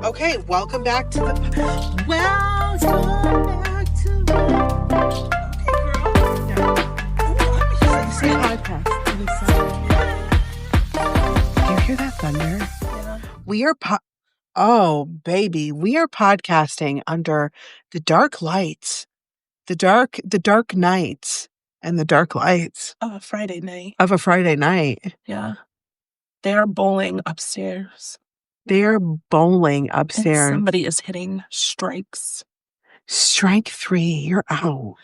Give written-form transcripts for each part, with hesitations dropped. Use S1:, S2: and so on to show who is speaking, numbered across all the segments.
S1: Okay, welcome back to the... Welcome back to the... Okay, girl. Podcast. Do you hear that thunder?
S2: Yeah.
S1: We are... Oh, baby. We are podcasting under the dark lights. The dark nights and the dark lights.
S2: Of a Friday night.
S1: Of a Friday night.
S2: Yeah. They are bowling upstairs.
S1: They're bowling upstairs.
S2: And somebody is hitting strikes.
S1: Strike 3, you're out.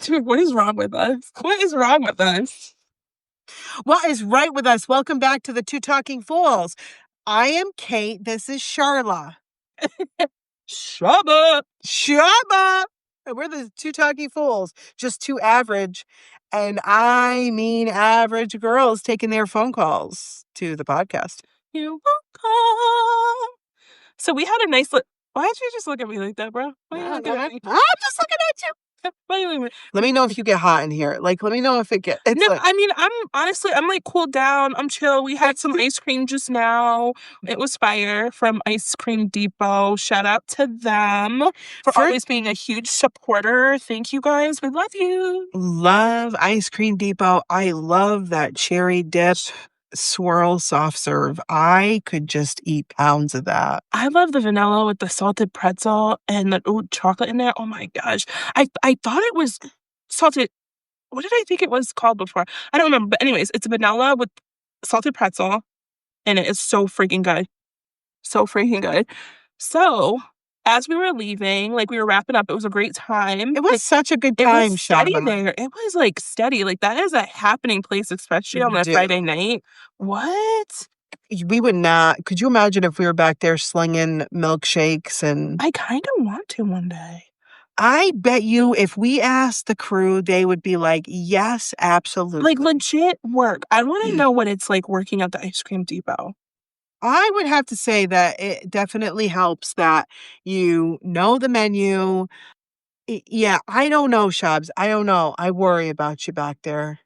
S2: Dude, what is wrong with us? What is wrong with us?
S1: What is right with us? Welcome back to the Two Talking Fools. I am Kate. This is Sharla.
S2: Shaba!
S1: And we're the Two Talking Fools. Just two average, and I mean average girls taking their phone calls to the podcast.
S2: You're welcome. So we had a nice look. Why did you just look at me like that, bro? Why are you looking at me?
S1: I'm just looking at you.
S2: Why are you looking at me?
S1: Let me know if you get hot in here. Like, let me know if it gets...
S2: No, like, I mean, I'm like cooled down. I'm chill. We had some ice cream just now. It was fire from Ice Cream Depot. Shout out to them for always being a huge supporter. Thank you guys. We love you.
S1: Love Ice Cream Depot. I love that cherry dip swirl soft serve. I could just eat pounds of that.
S2: I love the vanilla with the salted pretzel and the chocolate in there. Oh my gosh. I thought it was salted. What did I think it was called before? I don't remember. But anyways, it's vanilla with salted pretzel and it is so freaking good. So freaking good. So as we were leaving, like we were wrapping up, it was a great time.
S1: It was such a good time,
S2: It was steady
S1: Shaba.
S2: there. It was like steady. Like that is a happening place, especially on a Friday night. What?
S1: We would not. Could you imagine if we were back there slinging milkshakes and...
S2: I kind of want to one day.
S1: I bet you if we asked the crew, they would be like, yes, absolutely.
S2: Like legit work. I want to know what it's like working at the Ice Cream Depot.
S1: I would have to say that it definitely helps that you know the menu. Yeah, I don't know, Shabs. I don't know. I worry about you back there.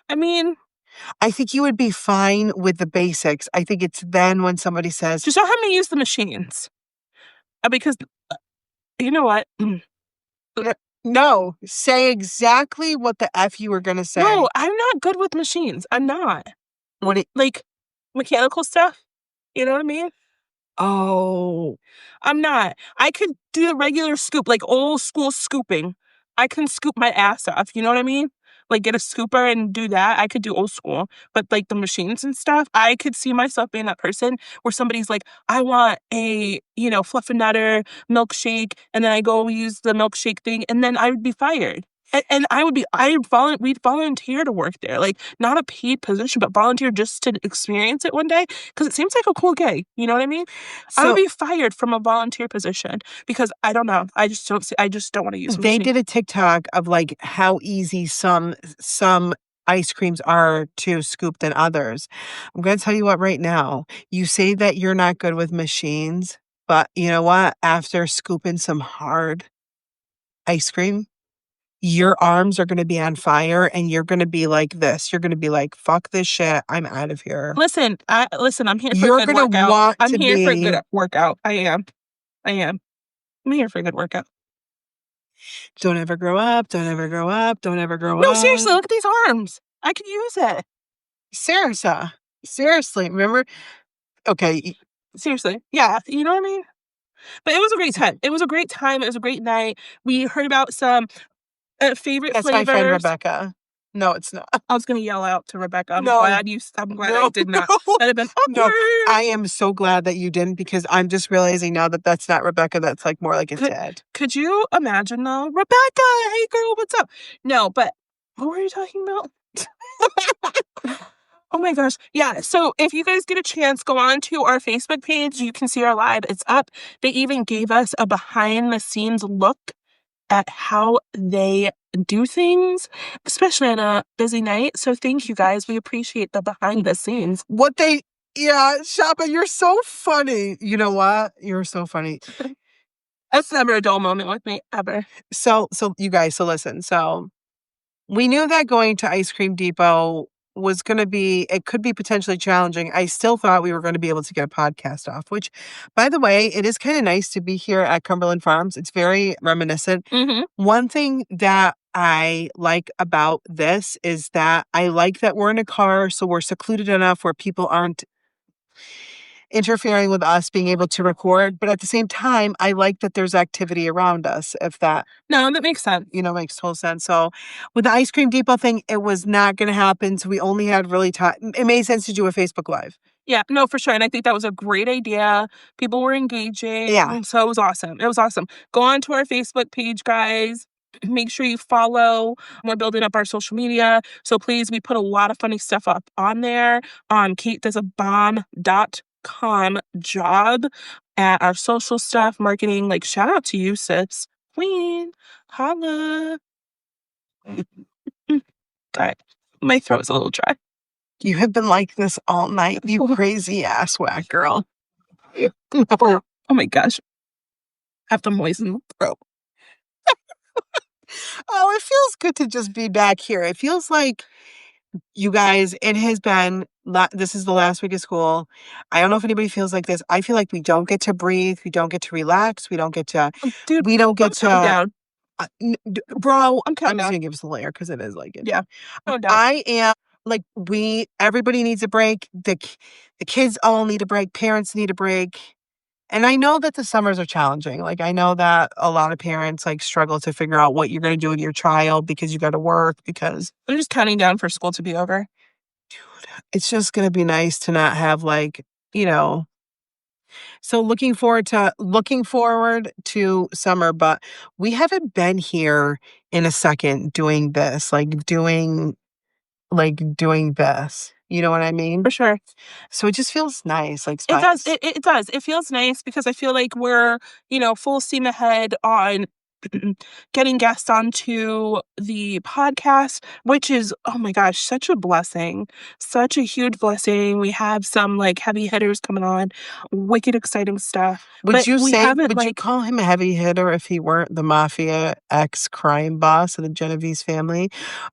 S2: I mean...
S1: I think you would be fine with the basics. I think it's then when somebody says...
S2: Just don't have me use the machines. Because, you know what?
S1: No, say exactly what the F you were going to say.
S2: No, I'm not good with machines. I'm not. Like, mechanical stuff? You know what I mean?
S1: Oh.
S2: I'm not. I could do the regular scoop, like old school scooping. I can scoop my ass off. You know what I mean? Like, get a scooper and do that. I could do old school. But, like, the machines and stuff, I could see myself being that person where somebody's like, I want a, Fluffernutter milkshake, and then I go use the milkshake thing, and then I would be fired. And we'd volunteer to work there. Like, not a paid position, but volunteer just to experience it one day. Because it seems like a cool gig. You know what I mean? So, I would be fired from a volunteer position because I don't know. I just don't want to use them.
S1: They did a TikTok of like how easy some ice creams are to scoop than others. I'm going to tell you what right now. You say that you're not good with machines, but you know what? After scooping some hard ice cream, your arms are going to be on fire and you're going to be like this. You're going to be like, fuck this shit. I'm out of here.
S2: Listen, I'm here for a good workout. I'm here for a good workout. I am. I'm here for a good workout.
S1: Don't ever grow up. Don't ever grow up. Don't ever grow up.
S2: No, seriously, look at these arms. I could use it.
S1: Seriously. Remember? Okay.
S2: Seriously. Yeah. You know what I mean? But it was a great time. It was a great time. It was a great night. We heard about some favorite flavors.
S1: That's my friend Rebecca. No, it's not.
S2: I was going to yell out to Rebecca. I'm glad I did not. That'd have been awkward.
S1: No, I am so glad that you didn't because I'm just realizing now that that's not Rebecca. That's like more like a dad.
S2: Could you imagine though? Rebecca, hey girl, what's up? No, but what were you talking about? Oh my gosh. Yeah. So if you guys get a chance, go on to our Facebook page. You can see our live. It's up. They even gave us a behind the scenes look at how they do things, especially on a busy night. So thank you guys. We appreciate the behind the scenes.
S1: Yeah, Shaba, you're so funny. You know what? You're so funny.
S2: That's never a dull moment with me, ever.
S1: So you guys, listen. So we knew that going to Ice Cream Depot was going to be, it could be potentially challenging. I still thought we were going to be able to get a podcast off, which, by the way, it is kind of nice to be here at Cumberland Farms. It's very reminiscent.
S2: Mm-hmm.
S1: One thing that I like about this is that I like that we're in a car, so we're secluded enough where people aren't interfering with us being able to record. But at the same time, I like that there's activity around us, if that,
S2: No, that makes sense.
S1: makes total sense. So with the ice cream depot thing, it was not going to happen. So we only had really time. It made sense to do a Facebook Live.
S2: Yeah, no, for sure. And I think that was a great idea. People were engaging.
S1: Yeah.
S2: So it was awesome. It was awesome. Go on to our Facebook page, guys. Make sure you follow. We're building up our social media. So please, we put a lot of funny stuff up on there. Kate does a bomb.com job at our social stuff, marketing. Like, shout out to you, sis. Queen. Holla. Sorry. My throat's a little dry.
S1: You have been like this all night, you crazy ass whack girl.
S2: Oh my gosh. I have to moisten the throat.
S1: Oh, it feels good to just be back here. It feels like, you guys, it has been, this is the last week of school. I don't know if anybody feels like this. I feel like we don't get to breathe. We don't get to relax. We don't get to,
S2: Dude,
S1: we don't
S2: I'm
S1: get
S2: counting
S1: to,
S2: down.
S1: bro,
S2: I'm
S1: I'm
S2: counting
S1: just
S2: down.
S1: gonna give us a layer because it is like it.
S2: Yeah. Counting down.
S1: I am like, everybody needs a break. The kids all need a break. Parents need a break. And I know that the summers are challenging. Like, I know that a lot of parents like struggle to figure out what you're going to do with your child because you got to work, because
S2: I'm just counting down for school to be over.
S1: it's just going to be nice to not have like, so looking forward to summer, but we haven't been here in a second doing this, doing this. You know what I mean?
S2: For sure.
S1: So it just feels nice, like
S2: It does.
S1: spice.
S2: It does. It feels nice because I feel like we're, full steam ahead on getting guests onto the podcast, which is, oh my gosh, such a blessing, such a huge blessing. We have some like heavy hitters coming on, wicked exciting stuff. But we haven't
S1: Would you
S2: like,
S1: call him a heavy hitter if he weren't the mafia ex crime boss of the Genovese family?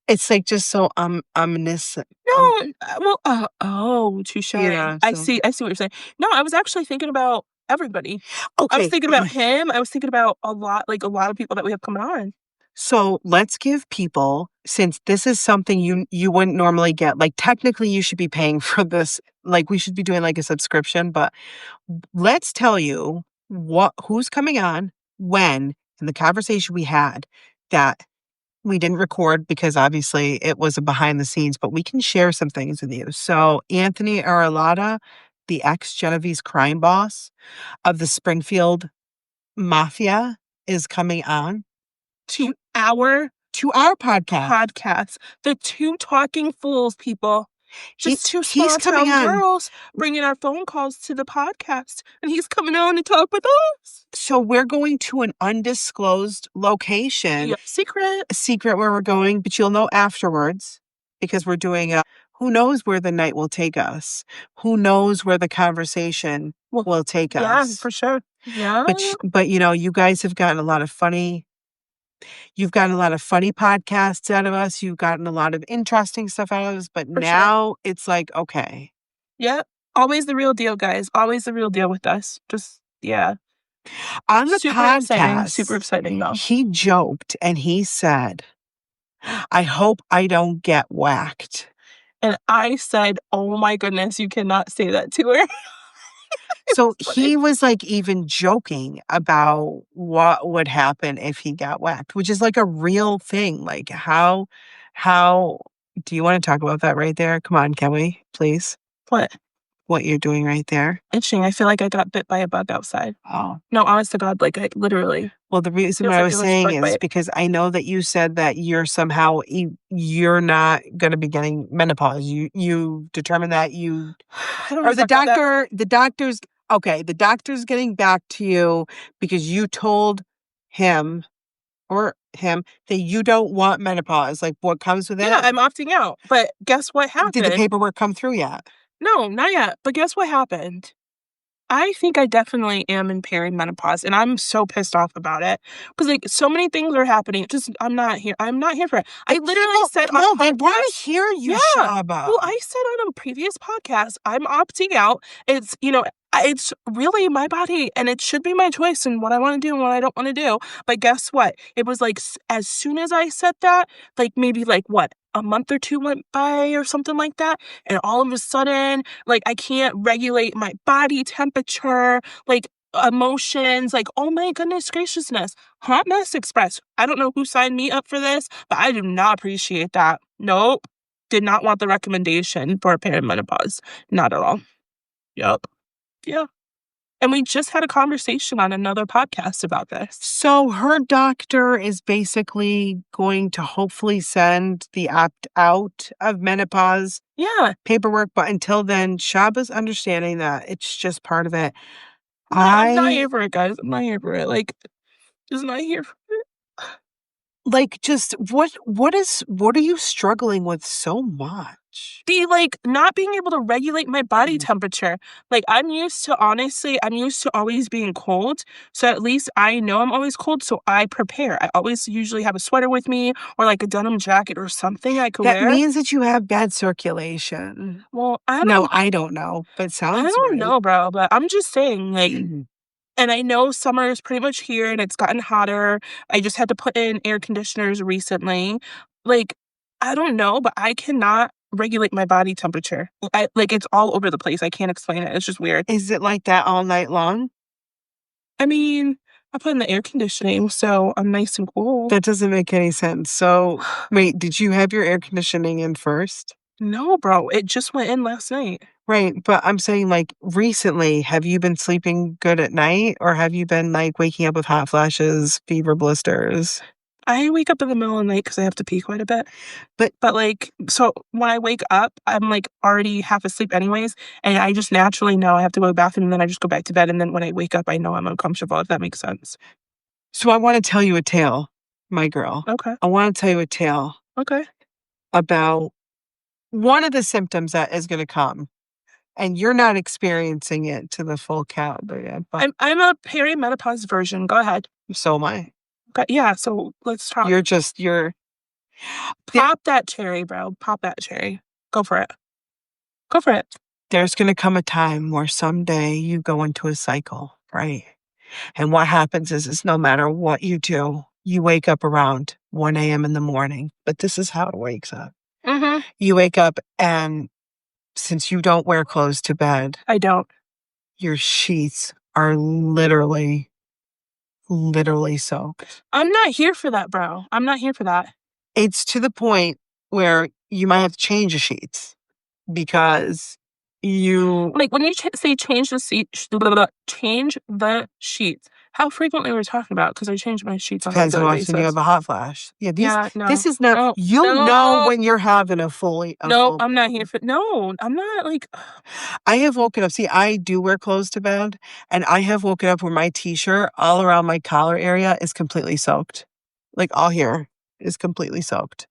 S1: It's like just so ominous.
S2: no, well, oh, touche. I
S1: So
S2: see. I see what you're saying. No, I was actually thinking about everybody. I was
S1: okay.
S2: thinking about him. I was thinking about a lot of people that we have coming on.
S1: So let's give people, since this is something you wouldn't normally get, like technically you should be paying for this. Like we should be doing like a subscription, but let's tell you who's coming on, when, and the conversation we had that we didn't record because obviously it was a behind the scenes, but we can share some things with you. So Anthony Aralata, the ex Genovese crime boss of the Springfield Mafia, is coming on
S2: To our
S1: to our podcast.
S2: The Two Talking Fools, people. Just two
S1: He's
S2: small
S1: coming
S2: town
S1: on.
S2: girls bringing our phone calls to the podcast, and he's coming on to talk with us.
S1: So we're going to an undisclosed location.
S2: Yeah, secret.
S1: A secret where we're going, but you'll know afterwards because we're doing a, who knows where the night will take us? Who knows where the conversation will take us?
S2: Yeah, for sure. Yeah.
S1: But you guys have gotten a lot of funny. You've gotten a lot of funny podcasts out of us. You've gotten a lot of interesting stuff out of us. But
S2: For
S1: now it's like, okay.
S2: Yeah. Always the real deal, guys. Always the real deal with us. Just, yeah.
S1: On the
S2: Super
S1: podcast,
S2: exciting. Super exciting, though.
S1: he joked and he said, I hope I don't get whacked.
S2: And I said, oh my goodness, you cannot say that to her.
S1: So he was like even joking about what would happen if he got whacked, which is like a real thing. Like how do you want to talk about that right there? Come on, can we, please?
S2: What?
S1: What you're doing right there?
S2: Itching. I feel like I got bit by a bug outside.
S1: Oh.
S2: No, honest to God, like I literally.
S1: Well, the reason
S2: Feels
S1: what I
S2: like
S1: was
S2: it was
S1: saying
S2: bug
S1: is
S2: bite.
S1: because I know that you said that you're somehow, you're not going to be getting menopause. You determined that you,
S2: I don't
S1: or
S2: wanna talk about that.
S1: the doctor's getting back to you because you told him that you don't want menopause. Like what comes with it?
S2: Yeah, I'm opting out. But guess what
S1: Did the
S2: happened?
S1: paperwork come through yet?
S2: No, not yet. But guess what happened? I think I definitely am in perimenopause, and I'm so pissed off about it because like so many things are happening. Just I'm not here. I'm not here for it. I
S1: But
S2: literally
S1: people
S2: said on
S1: no,
S2: a
S1: they wanna
S2: podcast.
S1: hear you,
S2: Yeah.
S1: Shaba.
S2: Well, I said on a previous podcast, I'm opting out. It's it's really my body, and it should be my choice and what I want to do and what I don't want to do. But guess what? It was like as soon as I said that, like maybe like what a month or two went by or something like that, and all of a sudden like I can't regulate my body temperature, like emotions, like oh my goodness graciousness. Hot mess express. I don't know who signed me up for this, but I do not appreciate that. Nope. Did not want the recommendation for perimenopause. Not at all. Yep. Yeah. And we just had a conversation on another podcast about this.
S1: So her doctor is basically going to hopefully send the opt out of menopause
S2: Yeah.
S1: paperwork, but until then, Shaba's understanding that it's just part of it.
S2: I'm not
S1: I
S2: here for it, guys. I'm not here for it. Like, just not here for it.
S1: like just what are you struggling with so much?
S2: The like not being able to regulate my body temperature. Like I'm used to always being cold. So at least I know I'm always cold. So I prepare. I always usually have a sweater with me or like a denim jacket or something I could
S1: That
S2: wear.
S1: means that you have bad circulation.
S2: Well,
S1: No, I don't know, but
S2: I
S1: sounds
S2: don't
S1: right.
S2: know, bro, but I'm just saying, like, and I know summer is pretty much here and it's gotten hotter. I just had to put in air conditioners recently. Like, I don't know, but I cannot regulate my body temperature. Like it's all over the place. I can't explain it. It's just weird.
S1: Is it like that all night long?
S2: I mean, I put in the air conditioning, so I'm nice and cool.
S1: That doesn't make any sense. So, wait, did you have your air conditioning in first?
S2: No, bro, it just went in last night.
S1: Right, but I'm saying, like, recently, have you been sleeping good at night, or have you been, like, waking up with hot flashes, fever blisters?
S2: I wake up in the middle of the night because I have to pee quite a bit.
S1: But
S2: But, like, so when I wake up, I'm, like, already half asleep anyways, and I just naturally know I have to go to the bathroom, and then I just go back to bed, and then when I wake up, I know I'm uncomfortable, if that makes sense.
S1: so I wanna tell you a tale, my girl.
S2: Okay,
S1: I wanna tell you a tale
S2: okay.
S1: about one of the symptoms that is gonna come, and you're not experiencing it to the full caliber yet, but
S2: I'm a perimenopause version, go ahead.
S1: so am I.
S2: Okay, yeah, so let's talk.
S1: You're there
S2: Pop that cherry, bro, pop that cherry. Go for it. Go for it.
S1: there's gonna come a time where someday you go into a cycle, right? And what happens is no matter what you do, you wake up around 1 a.m. in the morning, but this is how it wakes up.
S2: Mhm.
S1: You wake up, and since you don't wear clothes to bed,
S2: I don't.
S1: your sheets are literally soaked.
S2: I'm not here for that, bro. I'm not here for that.
S1: It's to the point where you might have to change the sheets because you
S2: Like, when you say change the sheets, how frequently we're talking about? Because I change my sheets on a
S1: depends how
S2: daily
S1: often you
S2: basis.
S1: have a hot flash. Yeah,
S2: Yeah,
S1: this
S2: no.
S1: is not
S2: No,
S1: you'll know
S2: no,
S1: when you're having a
S2: no,
S1: full
S2: I'm not here for no, I'm not, like
S1: I have woken up see, I do wear clothes to bed, and I have woken up where my t-shirt all around my collar area is completely soaked. Like, all here is completely soaked.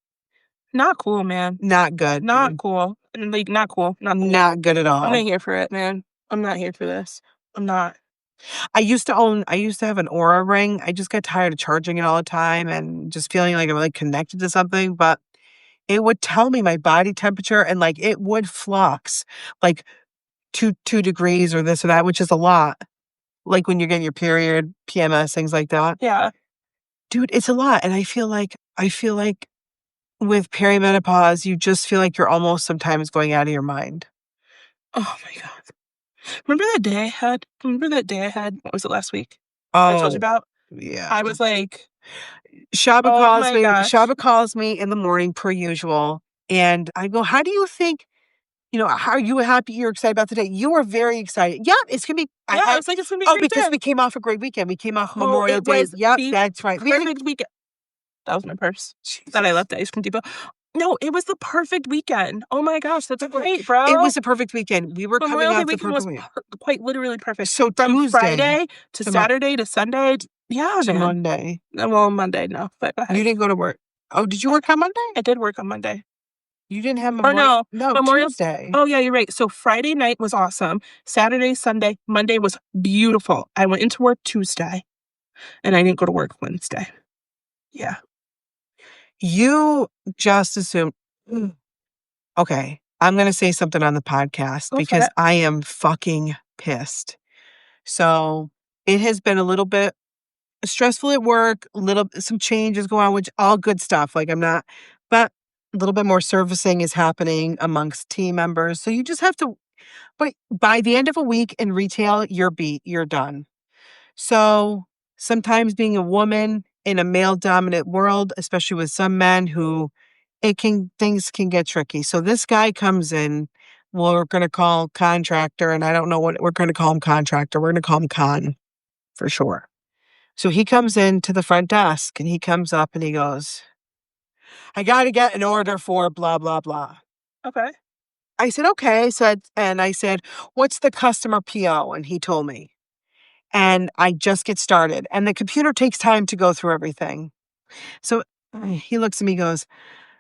S2: not cool, man.
S1: Not good,
S2: Not
S1: dude.
S2: cool. And, like, not cool, not cool.
S1: Not good at
S2: I'm not
S1: all.
S2: here for it, man. I'm not here for this. I'm not.
S1: I used to have an Aura ring. I just got tired of charging it all the time and just feeling like I'm, like, connected to something, but it would tell me my body temperature and, like, it would flux, like, 2 degrees or this or that, which is a lot. Like, when you're getting your period, PMS, things like that.
S2: Yeah.
S1: Dude, it's a lot, and I feel like with perimenopause, you just feel like you're almost sometimes going out of your mind.
S2: Oh my god. Remember that day I had what was it, last week? I told you
S1: Oh,
S2: about?
S1: yeah.
S2: I was like, "Oh my gosh."
S1: Shaba calls me in the morning per usual, and I go, "How do you think how are you happy you're excited about today?" "You are very excited." "Yeah, it's gonna be
S2: Yeah, I was like, "It's gonna be a
S1: Oh,
S2: great
S1: because
S2: day."
S1: we came off a great weekend. We came off
S2: Oh,
S1: Memorial
S2: it
S1: Day.
S2: was
S1: Yep,
S2: the
S1: that's right. We had a
S2: perfect weekend. That was my purse that I
S1: Jesus.
S2: left at Ice Cream Depot. No, it was the perfect weekend. Oh my gosh, that's great,
S1: It
S2: bro.
S1: was a perfect weekend. We were coming
S2: Memorial Day
S1: off the
S2: weekend was
S1: perfect weekend.
S2: quite literally perfect.
S1: So
S2: From
S1: Tuesday
S2: Friday to
S1: to Mon
S2: Saturday to Sunday. Yeah,
S1: to
S2: man.
S1: Monday.
S2: Well, Monday, no, but go
S1: You
S2: ahead.
S1: didn't go to work. Oh, did you work on Monday?
S2: I did work on Monday.
S1: You didn't have
S2: Or
S1: Memorial?
S2: no,
S1: No,
S2: Memorial.
S1: Tuesday.
S2: Oh yeah, you're right. So Friday night was awesome. Saturday, Sunday, Monday was beautiful. I went into work Tuesday, and I didn't go to work Wednesday. Yeah.
S1: You just assumed. Okay, I'm going to say something on the podcast
S2: Go for
S1: because
S2: it.
S1: I am fucking pissed. So it has been a little bit stressful at work, some changes going on, which all good stuff. Like I'm not, but a little bit more servicing is happening amongst team members. So you just have to, but by the end of a week in retail, you're beat, you're done. So sometimes being a woman in a male dominant world, especially with some men who things can get tricky. So this guy comes in, we're going to call contractor, and I don't know what we're going to call him contractor. We're going to call him con for sure. So he comes in to the front desk and he comes up and he goes, I got to get an order for blah, blah, blah.
S2: Okay.
S1: I said, okay. I said, what's the customer PO? And he told me. And I just get started. And the computer takes time to go through everything. So he looks at me, goes,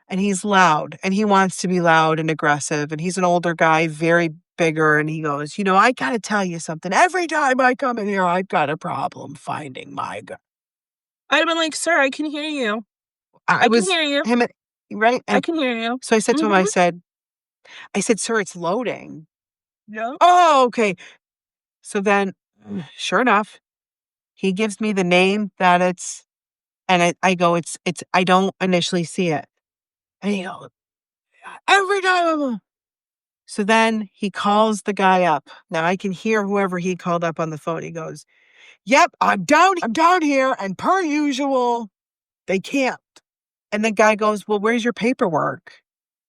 S1: and he's loud and he wants to be loud and aggressive. And he's an older guy, very bigger. And he goes, I got to tell you something. Every time I come in here, I've got a problem finding my guy.
S2: I'd have been like, sir, I can hear you.
S1: I
S2: I can
S1: was
S2: hear you.
S1: him, right?
S2: I
S1: And
S2: can hear you.
S1: so I said to him,
S2: Mm-hmm.
S1: I said, sir, it's loading.
S2: Yeah.
S1: Oh, okay. So then, sure enough, he gives me the name that and I go, I don't initially see it. And he goes, every time. So then he calls the guy up. Now I can hear whoever he called up on the phone. He goes, yep, I'm down here. And per usual, they can't. And the guy goes, well, where's your paperwork?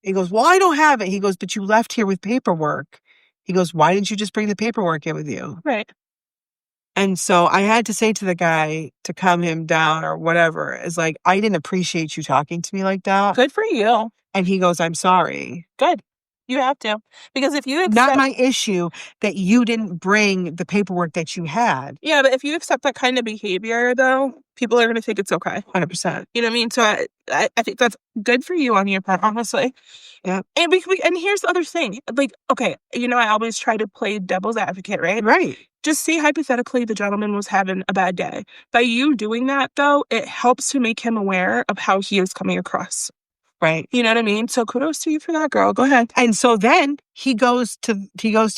S1: He goes, well, I don't have it. He goes, but you left here with paperwork. He goes, why didn't you just bring the paperwork in with you?
S2: Right.
S1: And so I had to say to the guy to calm him down or whatever, is like, I didn't appreciate you talking to me like that.
S2: Good for you.
S1: And he goes, I'm sorry.
S2: Good. You have to. Because if you
S1: Not
S2: accept
S1: my issue that you didn't bring the paperwork that you had.
S2: Yeah, but if you accept that kind of behavior though, people are gonna think it's okay.
S1: 100%.
S2: You know what I mean? So I think that's good for you on your part, honestly.
S1: Yeah.
S2: And here's the other thing. Like, okay, I always try to play devil's advocate, right?
S1: Right.
S2: Just say hypothetically the gentleman was having a bad day. By you doing that though, it helps to make him aware of how he is coming across.
S1: Right.
S2: You know what I mean? So kudos to you for that, girl. Go ahead.
S1: And so then he goes to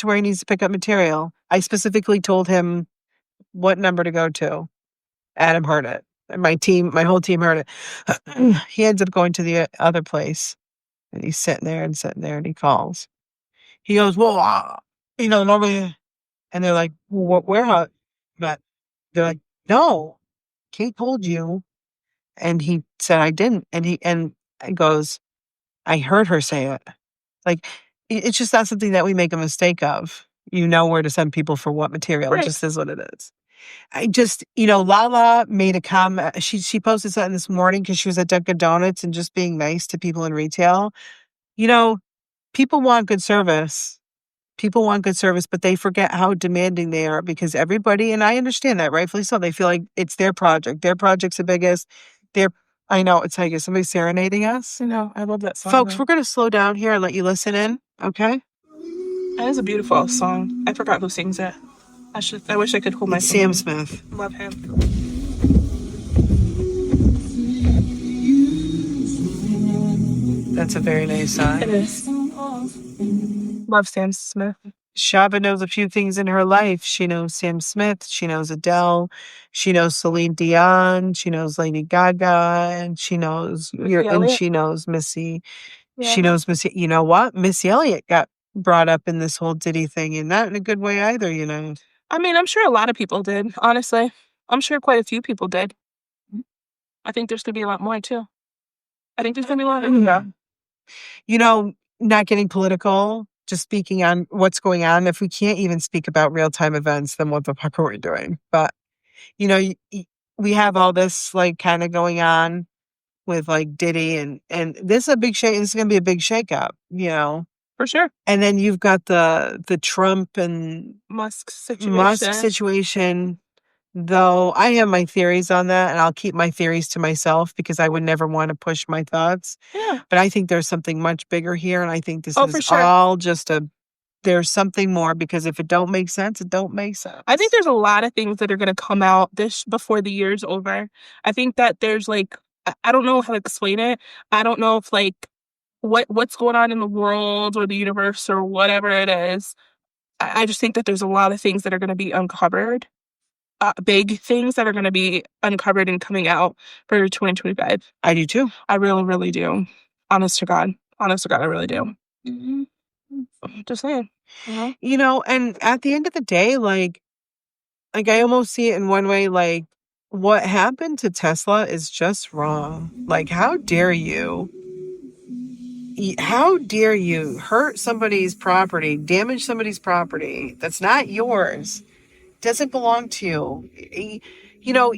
S1: where he needs to pick up material. I specifically told him what number to go to. Adam heard it. And my whole team heard it. He ends up going to the other place. And he's sitting there and he calls. He goes, well, normally, and they're like, well, where? But they're like, no, Kate told you. And he said, I didn't. And he goes, I heard her say it. Like, it's just not something that we make a mistake of. You know where to send people for what material.
S2: Right.
S1: It just is what it is. I just, Lala made a comment. She posted something this morning because she was at Dunkin' Donuts and just being nice to people in retail. People want good service. People want good service, but they forget how demanding they are because everybody, and I understand that, rightfully so, they feel like it's their project. Their project's the biggest. I know, it's like, is somebody serenading us?
S2: I know. I love that song.
S1: Folks, we're going to slow down here and let you listen in, okay?
S2: That is a beautiful song. I forgot who sings it. I wish I could hold my
S1: It's Sam Smith.
S2: Love him.
S1: That's a very nice song.
S2: It is. Love Sam Smith.
S1: Shaba knows a few things in her life. She knows Sam Smith. She knows Adele. She knows Celine Dion. She knows Lady Gaga. And she knows she knows Missy. Yeah. She knows Missy. You know what? Missy Elliott got brought up in this whole Diddy thing, and not in a good way either,
S2: I mean, I'm sure a lot of people did, honestly. I'm sure quite a few people did. I think there's going to be a lot more, too. I think there's going to be a lot more.
S1: Not getting political, just speaking on what's going on. If we can't even speak about real-time events, then what the fuck are we doing? But, we have all this, like, kind of going on with, like, Diddy, and this is a big shake. This is going to be a big shakeup,
S2: For sure.
S1: And then you've got the Trump and
S2: Musk situation.
S1: Though I have my theories on that, and I'll keep my theories to myself because I would never want to push my thoughts.
S2: Yeah.
S1: But I think there's something much bigger here, and I think this
S2: Oh,
S1: is
S2: for sure.
S1: all just there's something more because if it don't make sense, it don't make sense.
S2: I think there's a lot of things that are going to come out this before the year's over. I think that there's like I don't know how to explain it. I don't know if like what's going on in the world or the universe or whatever it is. I just think that there's a lot of things that are going to be uncovered, big things that are going to be uncovered and coming out for 2025.
S1: I do too.
S2: I really, really do. Honest to God. Honest to God, I really do. Mhm. Just saying.
S1: You know, and at the end of the day, like I almost see it in one way, like what happened to Tesla is just wrong. Like, how dare you? How dare you hurt somebody's property, damage somebody's property that's not yours, doesn't belong to you? You know,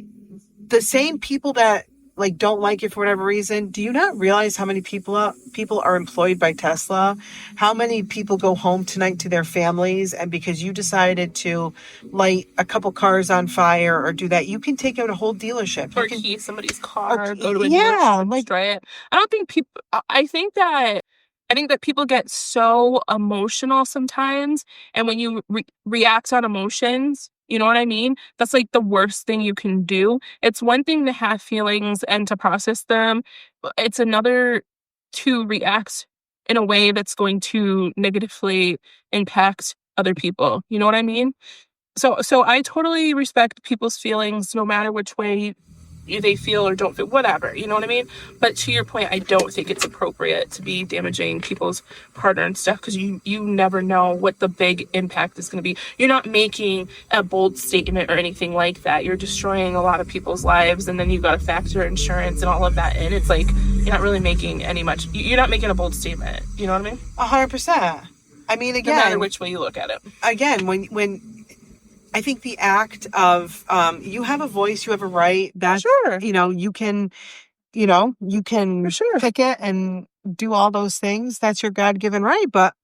S1: the same people that like don't like it for whatever reason, do you not realize how many people are employed by Tesla? How many people go home tonight to their families, and because you decided to light a couple cars on fire or do that, you can take out a whole dealership.
S2: Or
S1: You can
S2: key somebody's car, go to a
S1: yeah,
S2: dealership and
S1: like
S2: destroy it. I don't think people. I think that people get so emotional sometimes, and when you react on emotions, you know what I mean? That's like the worst thing you can do. It's one thing to have feelings and to process them. It's another to react in a way that's going to negatively impact other people. You know what I mean? So I totally respect people's feelings no matter which way they feel or don't feel, whatever, you know what I mean? But to your point, I don't think it's appropriate to be damaging people's partner and stuff because you never know what the big impact is going to be. You're not making a bold statement or anything like that. You're destroying a lot of people's lives, and then you got to factor insurance and all of that in. It's like you're not really making any much. You're not making a bold statement. You know what I mean?
S1: 100%. I mean,
S2: No matter
S1: again,
S2: which way you look at it.
S1: again, when I think the act of you have a voice, you have a right. That's
S2: Sure.
S1: you can
S2: For sure.
S1: picket and do all those things. That's your God-given right, but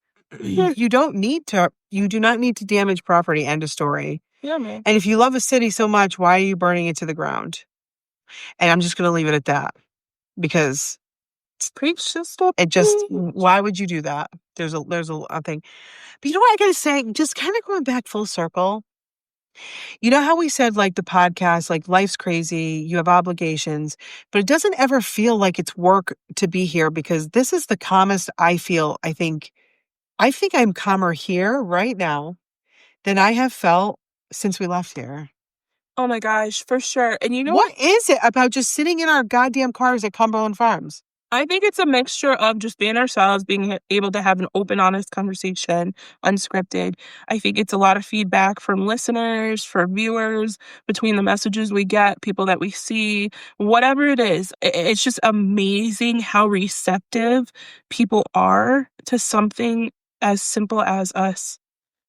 S2: Yeah.
S1: you do not need to damage property. End of story.
S2: Yeah, man.
S1: And if you love a city so much, why are you burning it to the ground? And I'm just going to leave it at that because
S2: Preach, sister.
S1: why would you do that? There's a thing. But you know what I got to say? Just kind of going back full circle. You know how we said like the podcast, like life's crazy, you have obligations, but it doesn't ever feel like it's work to be here because this is the calmest I feel. I think I'm calmer here right now than I have felt since we left here.
S2: Oh my gosh, for sure. And you know
S1: What is it about just sitting in our goddamn cars at Cumberland Farms?
S2: I think it's a mixture of just being ourselves, being able to have an open, honest conversation, unscripted. I think it's a lot of feedback from listeners, for viewers, between the messages we get, people that we see, whatever it is. It's just amazing how receptive people are to something as simple as us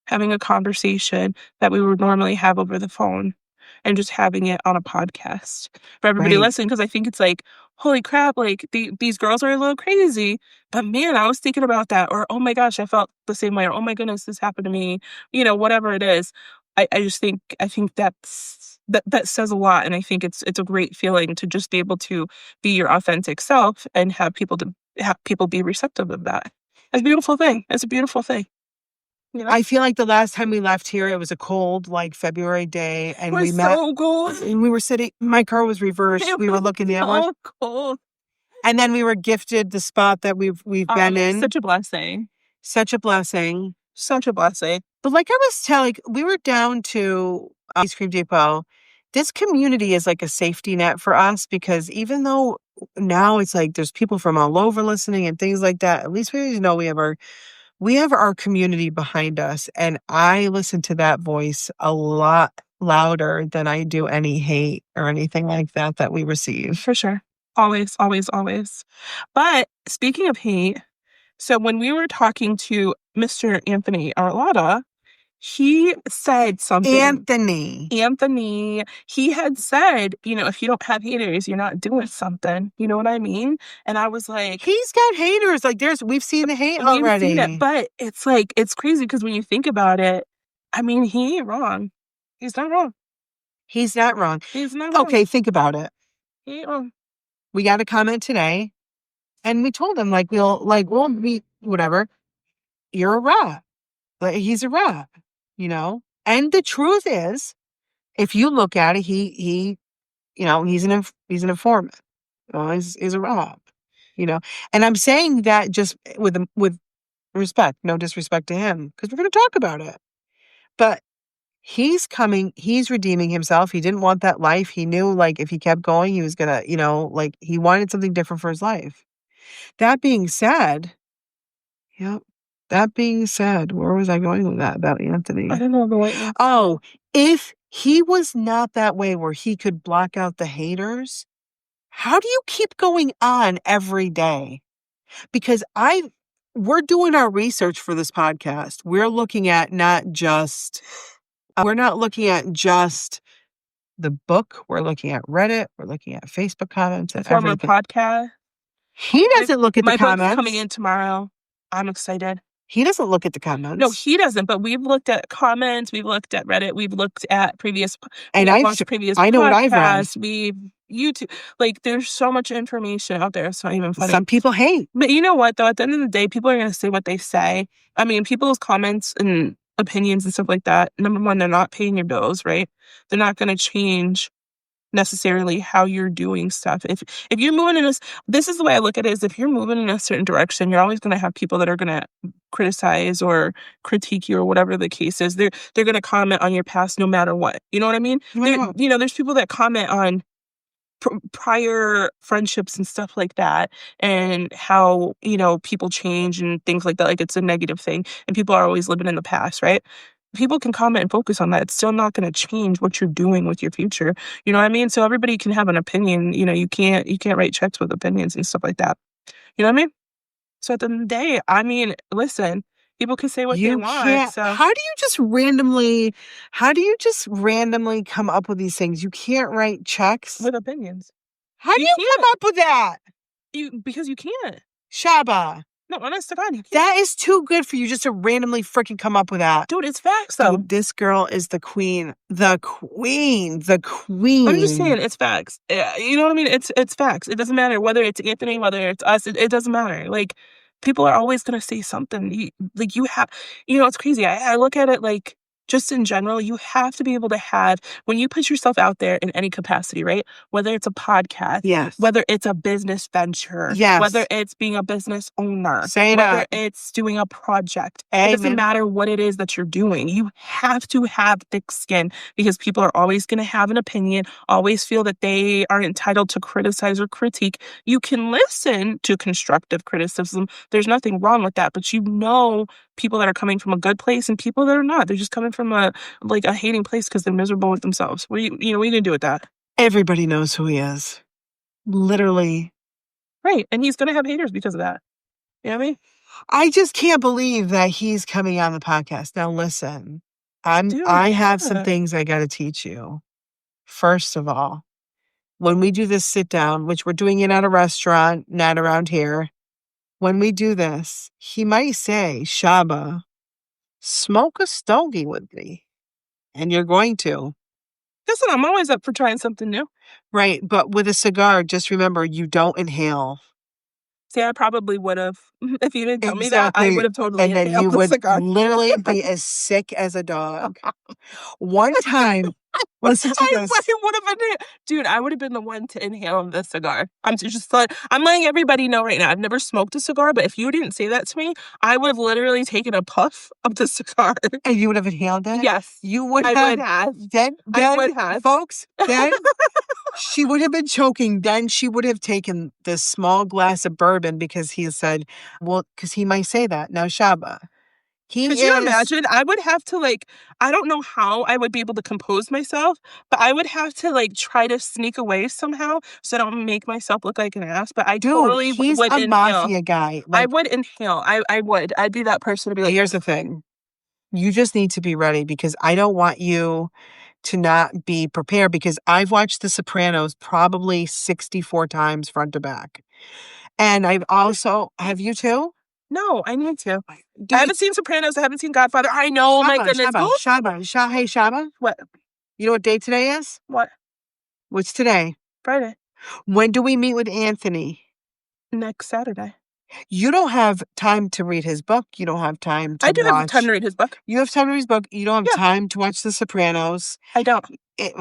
S2: having a conversation that we would normally have over the phone and just having it on a podcast for everybody
S1: Right.
S2: listening. Because I think it's like, holy crap, like these girls are a little crazy. But man, I was thinking about that. Or, oh my gosh, I felt the same way. Or, oh my goodness, this happened to me. Whatever it is. I think that says a lot. And I think it's a great feeling to just be able to be your authentic self and have people be receptive of that. It's a beautiful thing. It's a beautiful thing.
S1: I feel like the last time we left here, it was a cold, like February day, and
S2: We're
S1: we met.
S2: so cold.
S1: And we were sitting. My car was reversed. We were looking the other way,
S2: So cold.
S1: and then we were gifted the spot that we've been in.
S2: Such a blessing.
S1: Such a blessing.
S2: Such a blessing.
S1: But like I was telling, we were down to Ice Cream Depot. This community is like a safety net for us because even though now it's like there's people from all over listening and things like that, at least we always know we have our community behind us. And I listen to that voice a lot louder than I do any hate or anything like that we receive.
S2: For sure. Always, always, always. But speaking of hate, so when we were talking to Mr. Anthony Arlotta, he said something. Anthony, he had said, if you don't have haters, you're not doing something. You know what I mean? And I was like,
S1: he's got haters. Like we've seen the hate already.
S2: We've seen it, but it's like, it's crazy because when you think about it, I mean, he ain't wrong. He's not wrong.
S1: He's not wrong.
S2: He's not wrong.
S1: Okay, think about it.
S2: He ain't wrong.
S1: We got a comment today, and we told him we'll be whatever. You're a rat. Like, he's a rat, And the truth is, if you look at it, he's an informant. He's a rat. And I'm saying that just with respect, no disrespect to him, because we're going to talk about it. But he's redeeming himself. He didn't want that life. He knew, if he kept going, he was gonna, he wanted something different for his life. That being said, yep. That being said, where was I going with that about Anthony?
S2: I don't know the way.
S1: Oh, if he was not that way where he could block out the haters, how do you keep going on every day? Because we're doing our research for this podcast. We're not looking at just the book. We're looking at Reddit. We're looking at Facebook comments and
S2: Former
S1: everything.
S2: podcast.
S1: He doesn't look at the
S2: My
S1: comments.
S2: book's coming in tomorrow. I'm excited.
S1: He doesn't look at the comments.
S2: No, he doesn't. But we've looked at comments. We've looked at Reddit. We've looked at previous.
S1: And I know what I've read.
S2: We've YouTube. There's so much information out there. It's not even funny.
S1: Some people hate.
S2: But you know what, though? At the end of the day, people are going to say what they say. I mean, people's comments and opinions and stuff like that. Number one, they're not paying your bills, right? They're not going to change necessarily how you're doing stuff. If you're moving in this is the way I look at it, is if you're moving in a certain direction, you're always going to have people that are going to criticize or critique you or whatever the case is. They're going to comment on your past no matter what. You know what I mean? There's people that comment on prior friendships and stuff like that, and how people change and things like that, like it's a negative thing, and people are always living in the past, right? People can comment and focus on that. It's still not going to change what you're doing with your future. You know what I mean? So everybody can have an opinion. You can't write checks with opinions and stuff like that. You know what I mean? So at the end of the day, I mean, listen, people can say what they want. So
S1: how do you just randomly come up with these things? You can't write checks
S2: with opinions.
S1: How do you come up with that?
S2: Because you can't.
S1: Shaba.
S2: No, honest to God, you can't.
S1: That is too good for you just to randomly freaking come up with that.
S2: Dude, it's facts, though.
S1: Dude, this girl is the queen. The queen. The queen.
S2: I'm just saying, it's facts. You know what I mean? It's facts. It doesn't matter whether it's Anthony, whether it's us. It doesn't matter. People are always going to say something. You have, it's crazy. I look at it just in general, you have to be able to have, when you put yourself out there in any capacity, right? Whether it's a podcast,
S1: yes.
S2: Whether it's a business venture,
S1: yes.
S2: Whether it's being a business owner,
S1: whether
S2: it's doing a project.
S1: Amen.
S2: It doesn't matter what it is that you're doing. You have to have thick skin, because people are always going to have an opinion, always feel that they are entitled to criticize or critique. You can listen to constructive criticism. There's nothing wrong with that, but people that are coming from a good place and people that are not. They're just coming from a hating place because they're miserable with themselves. What are you going to do with that?
S1: Everybody knows who he is. Literally.
S2: Right. And he's going to have haters because of that. You know what I mean?
S1: I just can't believe that he's coming on the podcast. Now, listen, I have some things I got to teach you. First of all, when we do this sit down, which we're doing it at a restaurant, not around here, when we do this, he might say, Shaba, smoke a stogie with me. And you're going to.
S2: Listen, I'm always up for trying something new.
S1: Right. But with a cigar, just remember, you don't inhale.
S2: See, I probably would have. If you didn't tell me that, I would have totally
S1: inhaled. And then you would literally be as sick as a dog. One time, listen to this.
S2: Dude, I would have been the one to inhale the cigar. I'm letting everybody know right now. I've never smoked a cigar, but if you didn't say that to me, I would have literally taken a puff of the cigar.
S1: And you would have inhaled it?
S2: Yes.
S1: You would
S2: have.
S1: I would have. Folks, then she would have been choking. Then she would have taken this small glass of bourbon, because he said, because he might say that. Now, Shaba.
S2: Could you imagine? I would have to I don't know how I would be able to compose myself, but I would have to try to sneak away somehow so I don't make myself look like an ass. But I totally
S1: he's
S2: would
S1: a
S2: inhale.
S1: mafia guy.
S2: I would inhale. I would. I'd be that person to be like,
S1: here's the thing. You just need to be ready, because I don't want you to not be prepared, because I've watched The Sopranos probably 64 times front to back. And I've also, have you too?
S2: No, I need to. I haven't seen Sopranos. I haven't seen Godfather. I know,
S1: Shaba,
S2: my goodness.
S1: Shaba. Hey, Shaba.
S2: What?
S1: You know what day today is?
S2: What?
S1: What's today?
S2: Friday.
S1: When do we meet with Anthony?
S2: Next Saturday.
S1: You don't have time to read his book. You don't have time
S2: I
S1: to
S2: do have time
S1: watch.
S2: to read his book.
S1: You have time to read his book. You don't have
S2: Yeah.
S1: time to watch The Sopranos.
S2: I don't.
S1: It,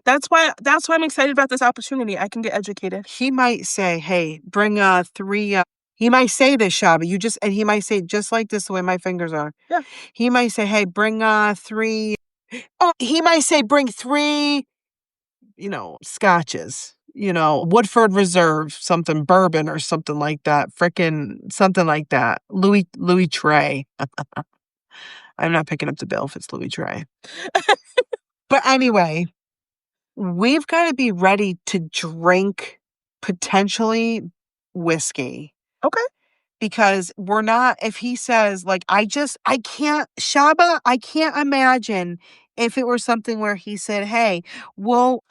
S2: That's why I'm excited about this opportunity. I can get educated.
S1: he might say, hey, bring 3. He might say this, Shaba. And he might say just like this, the way my fingers are.
S2: Yeah.
S1: He might say, hey, bring 3. Oh, he might say, bring 3, scotches. Woodford Reserve, something bourbon or something like that. Frickin' something like that. Louis Trey. I'm not picking up the bill if it's Louis Trey. But anyway, we've got to be ready to drink potentially whiskey.
S2: Okay.
S1: Because we're not, if he says, like, I can't, Shaba, I can't imagine if it were something where he said, hey, we'll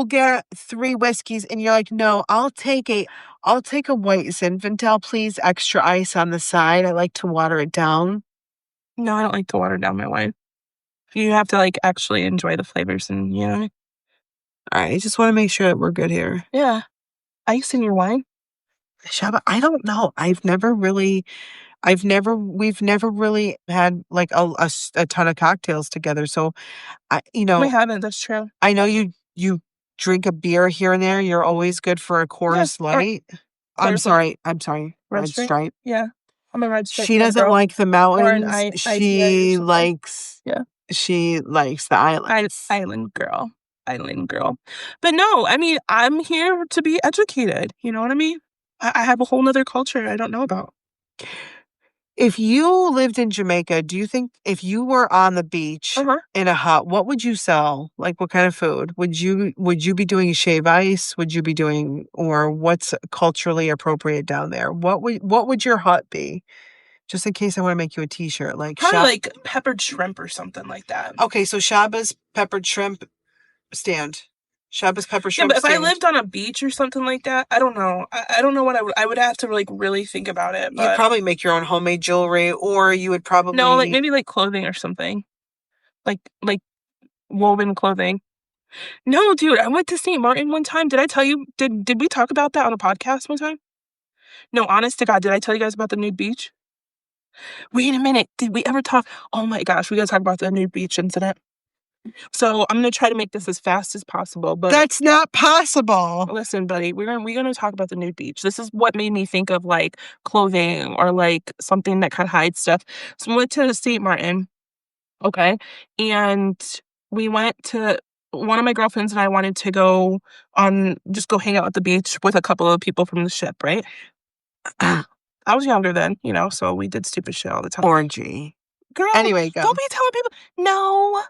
S1: get 3 whiskeys, and you're like, no, I'll take a white Zinfandel, please, extra ice on the side. I like to water it down.
S2: No, I don't like to water down my wine. You have to like actually enjoy the flavors and
S1: All right, I just want to make sure that we're good here.
S2: Yeah. Ice in your wine?
S1: Shaba, I don't know. We've never really had like a ton of cocktails together. So
S2: We haven't, that's true.
S1: I know you drink a beer here and there. You're always good for a Coors Light. I'm sorry. Red Stripe.
S2: Yeah. I'm a Red Stripe
S1: She doesn't
S2: girl.
S1: like the mountains.
S2: IPA or
S1: She
S2: something.
S1: likes
S2: Yeah.
S1: she likes the islands.
S2: Island girl. Island girl. But no, I mean, I'm here to be educated. You know what I mean? I have a whole nother culture I don't know about.
S1: If you lived in Jamaica, do you think if you were on the beach in a hut, what would you sell? Like what kind of food? Would you be doing shave ice? Would you be doing, or what's culturally appropriate down there? What would your hut be? Just in case I want to make you a t-shirt. Like
S2: Probably like peppered shrimp or something like that.
S1: Okay, so Shaba's peppered shrimp stand. Shaba's pepper shrimp.
S2: Yeah, but if I lived on a beach or something like that, I don't know. I don't know what I would have to like really think about it. But
S1: you'd probably make your own homemade jewelry, or you would probably
S2: no, like maybe like clothing or something, like woven clothing. No, dude, I went to St. Martin one time. Did I tell you? Did we talk about that on a podcast one time? No, honest to God, did I tell you guys about the nude beach? Wait a minute, did we ever talk? Oh my gosh, we gotta talk about the nude beach incident. So I'm gonna try to make this as fast as possible, but
S1: that's not possible.
S2: Listen, buddy, we're gonna talk about the nude beach. This is what made me think of like clothing or like something that kind of hides stuff. So we went to St. Martin, okay, and we went to one of my girlfriends and I wanted to go go hang out at the beach with a couple of people from the ship, right? I was younger then, so we did stupid shit all the time.
S1: Orgy.
S2: Girl,
S1: anyway, go.
S2: Don't be telling people. No.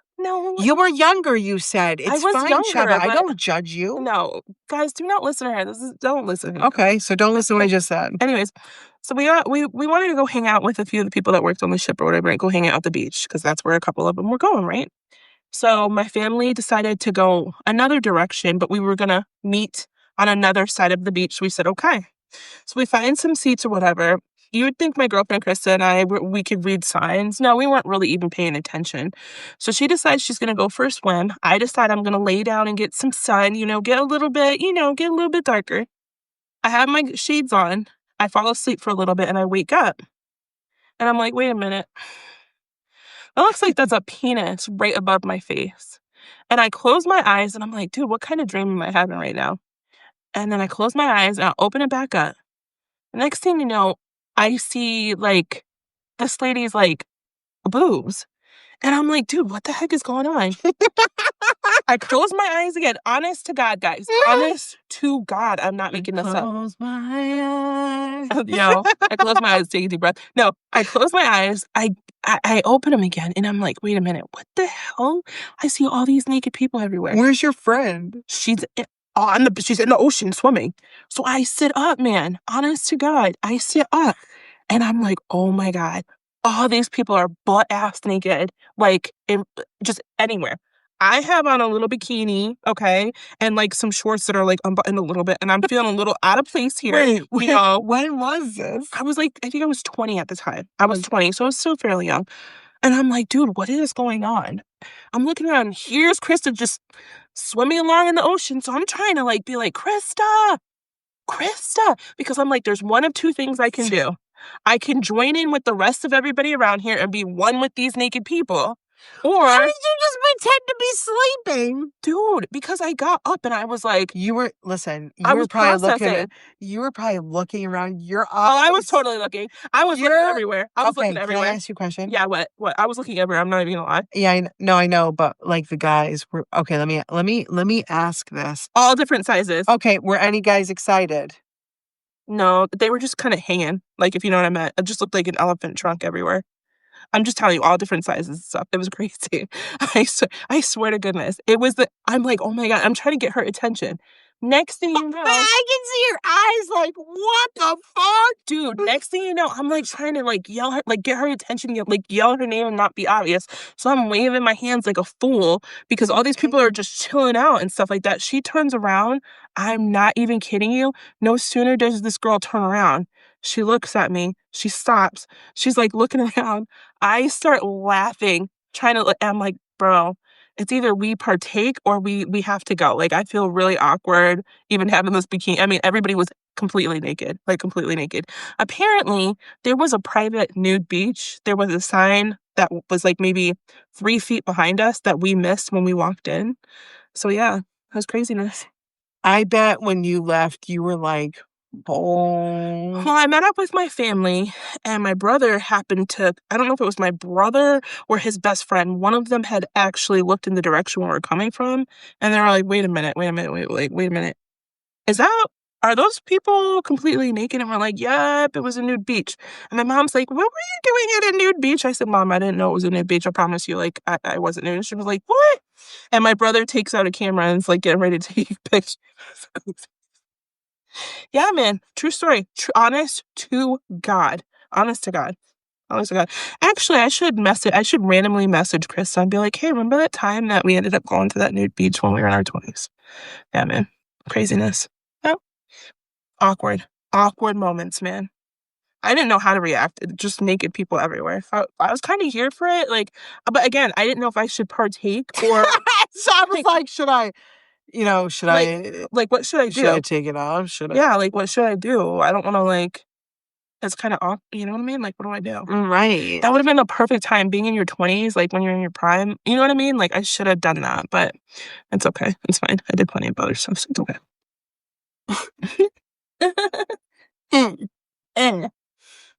S1: You were younger, you said. It's
S2: I was
S1: fine,
S2: younger,
S1: Shaba. I don't judge you.
S2: No. Guys, do not listen to her. Don't listen.
S1: Okay, so don't listen to what I just said.
S2: Anyways, so we wanted to go hang out with a few of the people that worked on the ship or whatever and go hang out at the beach because that's where a couple of them were going, right? So my family decided to go another direction, but we were going to meet on another side of the beach. We said, okay. So we find some seats or whatever. You would think my girlfriend Krista and we could read signs. No, we weren't really even paying attention. So she decides she's going to go for a swim. I decide I'm going to lay down and get some sun, get a little bit darker. I have my shades on. I fall asleep for a little bit and I wake up. And I'm like, wait a minute. It looks like there's a penis right above my face. And I close my eyes and I'm like, dude, what kind of dream am I having right now? And then I close my eyes and I open it back up. The next thing you know, I see like this lady's like boobs. And I'm like, dude, what the heck is going on? I close my eyes again. Honest to God, guys. Honest to God. I'm not making this up.
S1: Close my eyes.
S2: I close my eyes, take a deep breath. No, I close my eyes. I open them again and I'm like, wait a minute. What the hell? I see all these naked people everywhere.
S1: Where's your friend?
S2: She's in the ocean swimming. So I sit up, man. Honest to God, I sit up and I'm like, oh my God, all these people are butt ass naked, like just anywhere. I have on a little bikini, okay, and like some shorts that are like unbuttoned a little bit, and I'm feeling a little out of place here.
S1: Wait, when was this?
S2: I think I was 20 at the time. I was 20, so I was still fairly young. And I'm like, dude, what is going on? I'm looking around. Here's Krista just swimming along in the ocean. So I'm trying to like be like, Krista, because I'm like, there's one of two things I can do. I can join in with the rest of everybody around here and be one with these naked people. Or
S1: How did you just pretend to be sleeping?
S2: dude, because I got up and I was like,
S1: You were
S2: I was processing.
S1: you were probably looking around your
S2: Oh, I was
S1: eyes.
S2: totally looking. I was looking everywhere. I was looking
S1: Okay, can I
S2: everywhere.
S1: ask you a question?
S2: Yeah, what? I was looking everywhere. I'm not even gonna lie.
S1: Yeah, no, I know, but like the guys were okay, let me ask this.
S2: All different sizes.
S1: Okay, were any guys excited?
S2: No, they were just kind of hanging. Like, if you know what I meant. It just looked like an elephant trunk everywhere. I'm just telling you, all different sizes and stuff. It was crazy. I swear to goodness. I'm like, oh my God, I'm trying to get her attention. Next thing you know,
S1: I can see your eyes like, what the fuck?
S2: dude, next thing you know, I'm like trying to like yell her, like get her attention, like yell her name and not be obvious. So I'm waving my hands like a fool because all these people are just chilling out and stuff like that. She turns around. I'm not even kidding you. No sooner does this girl turn around, she looks at me. She stops. She's like looking around. I start laughing, trying to. I'm like, bro, it's either we partake or we have to go. Like, I feel really awkward even having this bikini. I mean, everybody was completely naked, like completely naked. Apparently, there was a private nude beach. There was a sign that was like maybe 3 feet behind us that we missed when we walked in. So yeah, that was craziness.
S1: I bet when you left, you were like,
S2: Well,
S1: oh.
S2: I met up with my family, and my brother happened to, I don't know if it was my brother or his best friend. One of them had actually looked in the direction where we're coming from, and they were like, wait a minute, wait a minute. Is that, are those people completely naked? And we're like, yep, it was a nude beach. And my mom's like, what were you doing at a nude beach? I said, Mom, I didn't know it was a nude beach. I promise you, like, I wasn't nude. She was like, what? And my brother takes out a camera and is like getting ready to take pictures. Yeah, man. True story. Honest to God. Honest to God. Honest to God. Actually, I should randomly message Krista and be like, hey, remember that time that we ended up going to that nude beach when we were in our 20s? Yeah, man. Craziness. Yeah. Awkward. Awkward moments, man. I didn't know how to react. Just naked people everywhere. I was kind of here for it. Like, but again, I didn't know if I should partake or
S1: So I was like,
S2: like, like, what should I
S1: should I
S2: do?
S1: take it off? Should I?
S2: Yeah, like, what should I do? I don't want to, like, it's kind of off. You know what I mean? Like, what do I do?
S1: Right.
S2: That would have been the perfect time being in your 20s, like when you're in your prime. You know what I mean? Like, I should have done that, but it's okay. It's fine. I did plenty of other stuff, so it's okay.
S1: Mm.
S2: Eh.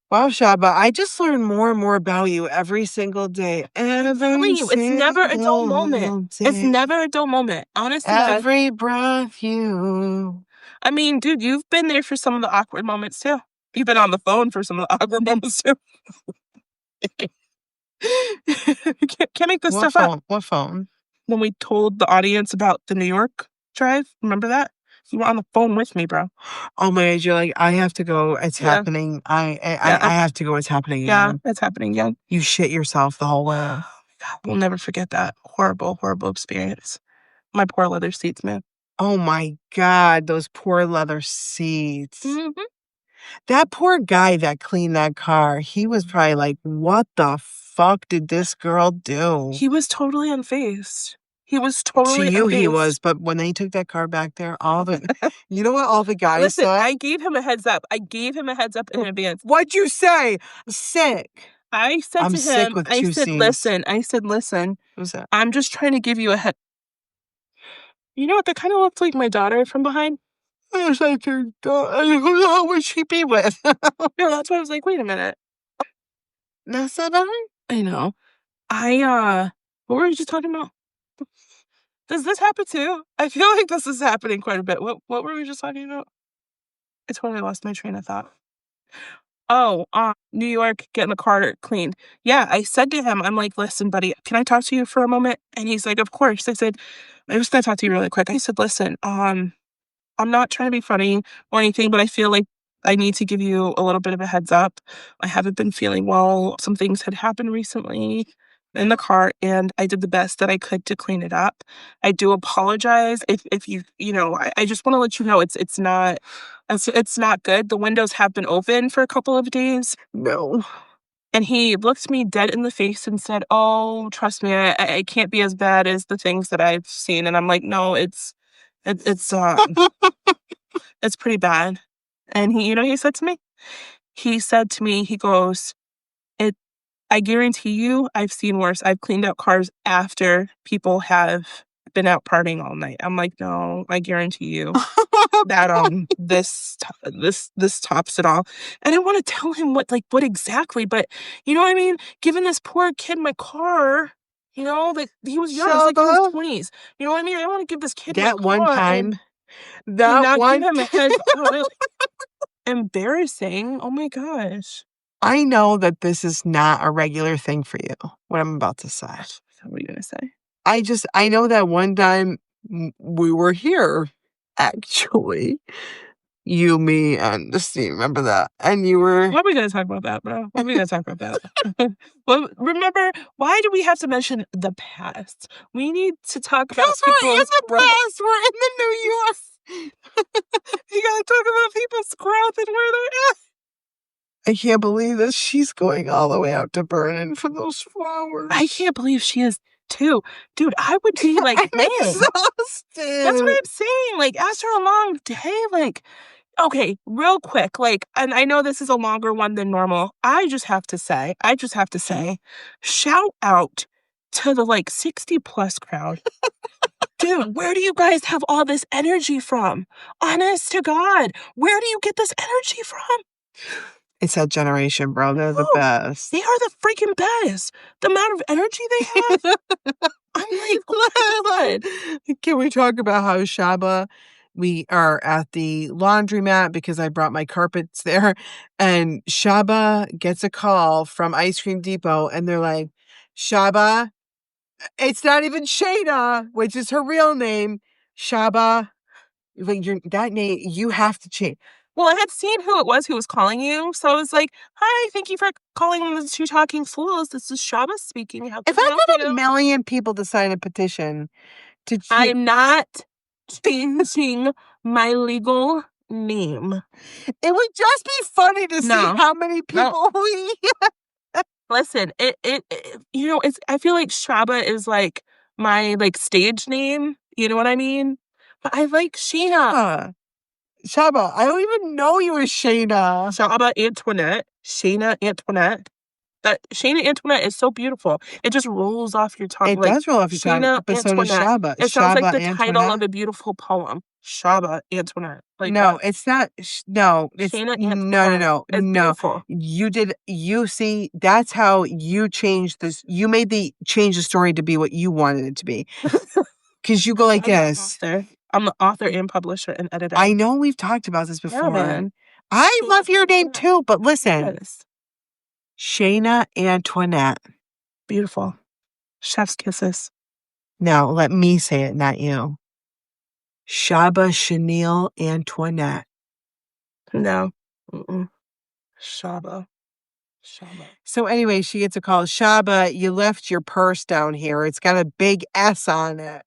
S1: Wow, Shaba, I just learn more and more about you every single day.
S2: I'm
S1: Every
S2: telling you, it's never a dull moment.
S1: single
S2: It's
S1: day.
S2: never a dull moment. Honest to God.
S1: Every breath you.
S2: I mean, dude, you've been there for some of the awkward moments too. You've been on the phone for some of the awkward moments too. Can't make this
S1: What
S2: stuff up.
S1: phone? What phone?
S2: When we told the audience about the New York drive, remember that? You were on the phone with me, bro.
S1: Oh my God, you're like, I have to go. It's
S2: Yeah,
S1: happening. I
S2: yeah,
S1: have to go. It's happening
S2: yeah.
S1: again.
S2: It's happening again.
S1: You shit yourself the whole
S2: Oh
S1: way.
S2: my God, we'll never forget that horrible, horrible experience. My poor leather seats, man.
S1: Oh my God, those poor leather seats.
S2: Hmm.
S1: That poor guy that cleaned that car, he was probably like, what the fuck did this girl do?
S2: He was totally unfazed. He was
S1: To
S2: totally
S1: you, he
S2: unfazed.
S1: was, but when they took that car back there, you know what all the guys
S2: Listen,
S1: said?
S2: I gave him a heads up. I gave him a heads up in advance.
S1: What'd you say? Sick.
S2: I said
S1: I'm
S2: to
S1: sick
S2: him,
S1: with two C's.
S2: I said, listen,
S1: Who's that?
S2: I'm just trying to give you a head. You know what? That kind of looked like my daughter from behind.
S1: I was like, who would she be with?
S2: No, that's why I was like, wait a minute.
S1: That's not I.
S2: I know. What were we just talking about? Does this happen too? I feel like this is happening quite a bit. What were we just talking about? I totally lost my train of thought. Oh, New York, getting the car cleaned. Yeah, I said to him, I'm like, listen, buddy, can I talk to you for a moment? And he's like, of course. I said, I was gonna talk to you really quick. I said, listen, I'm not trying to be funny or anything, but I feel like I need to give you a little bit of a heads up. I haven't been feeling well. Some things had happened recently in the car, and I did the best that I could to clean it up. I do apologize if I just want to let you know it's not good. The windows have been open for a couple of days.
S1: No.
S2: And he looked me dead in the face and said, "Oh, trust me, I can't be as bad as the things that I've seen." And I'm like, "No, it's it's pretty bad." And he said to me? He said to me, he goes, "It I guarantee you, I've seen worse. I've cleaned out cars after people have been out partying all night." I'm like, "No, I guarantee you that this tops it all." And I want to tell him what exactly, but you know what I mean? Giving this poor kid my car, like he was young, it's like in his
S1: Shaba,
S2: 20s. You know what I mean? I want to give this kid my
S1: that one
S2: car and
S1: time, that
S2: not give
S1: one
S2: him a
S1: time.
S2: heads up. Embarrassing. Oh my gosh.
S1: I know that this is not a regular thing for you, what I'm about to say.
S2: What are you gonna say?
S1: I know that one time we were here, actually, you, me, and Steve, remember that? And you were,
S2: Why are we gonna talk about that, bro? Why are we gonna talk about that? Well, remember, why do we have to mention the past? We need to talk about
S1: because we're in
S2: people's
S1: the
S2: growth.
S1: past, we're in the New York.
S2: You gotta talk about people's growth and where they're at.
S1: I can't believe this. She's going all the way out to Vernon for those flowers.
S2: I can't believe she is too. Dude, I would be like,
S1: I'm
S2: man.
S1: exhausted.
S2: That's what I'm saying. Like, after a long day, like, okay, real quick, like, and I know this is a longer one than normal. I just have to say, shout out to the like 60 plus crowd. Dude, where do you guys have all this energy from? Honest to God, where do you get this energy from?
S1: It's that generation, bro. They're the best.
S2: They are the freaking best. The amount of energy they have. I'm like, oh my God.
S1: Can we talk about how Shaba, we are at the laundromat because I brought my carpets there, and Shaba gets a call from Ice Cream Depot, and they're like, Shaba, it's not even Shayna, which is her real name. Shaba, like that name, you have to change.
S2: Well, I had seen who it was who was calling you, so I was like, "Hi, thank you for calling the Two Talking Fools. This is Shaba speaking. How can
S1: If
S2: I
S1: I
S2: help
S1: got a
S2: you?"
S1: million people to sign a petition to change,
S2: I'm not changing my legal name.
S1: it would just be funny to see
S2: No,
S1: how many
S2: no.
S1: people we.
S2: Listen, it's. I feel like Shaba is like my like stage name. You know what I mean? But I like Sheena.
S1: Shaba, I don't even know you as Shayna.
S2: Shaba Antoinette. Shayna Antoinette. That Shayna Antoinette is so beautiful. It just rolls off your tongue.
S1: It
S2: Like
S1: does roll off your tongue,
S2: Shayna
S1: but so does
S2: Antoinette.
S1: Shaba.
S2: It sounds like
S1: Shaba
S2: the title of
S1: Antoinette.
S2: a beautiful poem. Shaba Antoinette. Like
S1: No,
S2: that.
S1: it's not. No, it's
S2: Shayna
S1: no, no,
S2: Antoinette.
S1: no,
S2: It's
S1: no.
S2: beautiful.
S1: You see, that's how you changed this. You made change the story to be what you wanted it to be. Because you go like this.
S2: I'm the author and publisher and editor.
S1: I know we've talked about this
S2: Yeah,
S1: before.
S2: man.
S1: I love your name too, but listen.
S2: Yes.
S1: Shayna Antoinette.
S2: Beautiful. Chef's kisses.
S1: Now, let me say it, not you. Shaba Chenille Antoinette.
S2: No. Shaba.
S1: So anyway, she gets a call. Shaba, you left your purse down here. It's got a big S on it.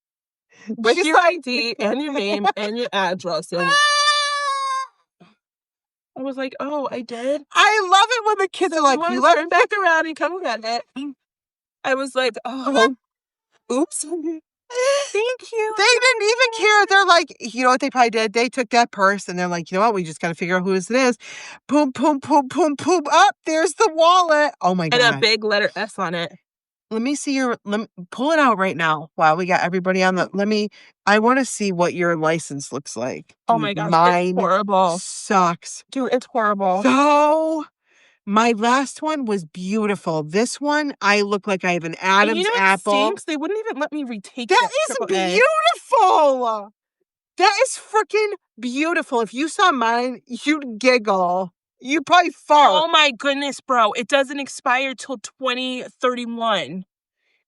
S2: With your ID and your name and your address. And I was like, oh, I did?
S1: I love it when the kids are like,
S2: you left turn back around and come get it. I was like, oh, oops. Thank you.
S1: They didn't even care. They're like, you know what they probably did? They took that purse and they're like, you know what? We just got to figure out who it is. Boom, boom, boom, boom, boom. Up, there's the wallet. Oh my God.
S2: And a big letter S on it.
S1: Let me see pull it out right now. Wow, we got everybody on I want to see what your license looks like. Dude,
S2: oh my gosh,
S1: mine
S2: it's horrible.
S1: Sucks.
S2: Dude, it's horrible.
S1: So my last one was beautiful. This one, I look like I have an Adam's apple.
S2: Stinks? They wouldn't even let me retake it.
S1: That is beautiful. That is freaking beautiful. If you saw mine, you'd giggle. You'd probably fart.
S2: Oh my goodness, bro. It doesn't expire till 2031.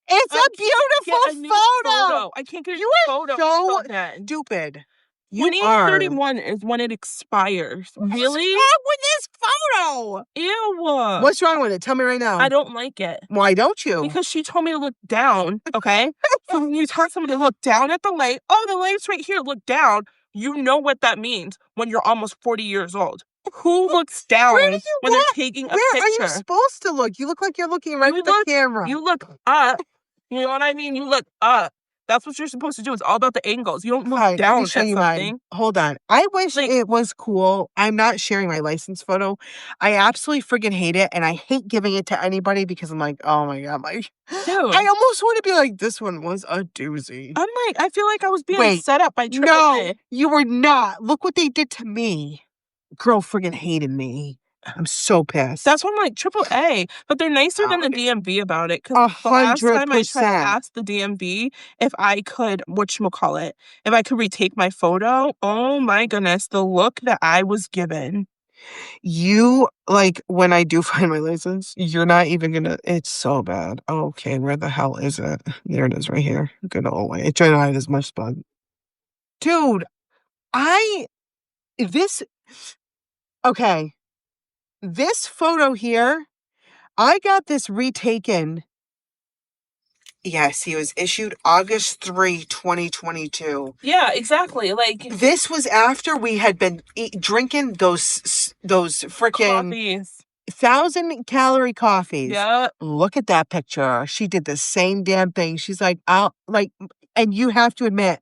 S1: It's a beautiful photo.
S2: I can't get a
S1: you
S2: photo.
S1: So stupid.
S2: 2031 is when it expires. Really?
S1: What's wrong with this photo?
S2: Ew.
S1: What's wrong with it? Tell me right now.
S2: I don't like it.
S1: Why don't you?
S2: Because she told me to look down, okay? So when you tell somebody to look down at the light, oh, the light's right here, look down, you know what that means when you're almost 40 years old. Who looks down
S1: Where do you
S2: when they're
S1: look?
S2: taking a
S1: Where are you
S2: picture?
S1: supposed to look? You look like you're looking right at the camera.
S2: You look up. You know what I mean? You look up. That's what you're supposed to do. It's all about the angles. You don't look
S1: Hi, let me
S2: down
S1: show
S2: at
S1: you mine.
S2: something.
S1: Hold on. I wish
S2: Like,
S1: it was cool. I'm not sharing my license photo. I absolutely friggin' hate it, and I hate giving it to anybody because I'm like, oh my god, I
S2: dude,
S1: almost want to be like, this one was a doozy.
S2: I'm like, I feel like I was being
S1: Wait,
S2: set up by
S1: no,
S2: AAA.
S1: you were not. Look what they did to me. Girl friggin' hated me. I'm so pissed.
S2: That's why I'm like AAA, but they're nicer than the DMV about it. Because the last time I tried to
S1: 100%.
S2: ask the DMV if I could, whatchamacallit, if I could retake my photo, oh my goodness, the look that I was given.
S1: You, like, when I do find my license, you're not even gonna, it's so bad. Okay, where the hell is it? There it is right here. Good old way. Try to hide as much spun. Dude, I, this, okay, this photo here, I got this retaken. Yes, he was issued August 3, 2022.
S2: Yeah, exactly. Like,
S1: This was after we had been drinking those freaking
S2: coffees.
S1: 1,000-calorie coffees.
S2: Yeah.
S1: Look at that picture. She did the same damn thing. She's like, I'll like, and you have to admit,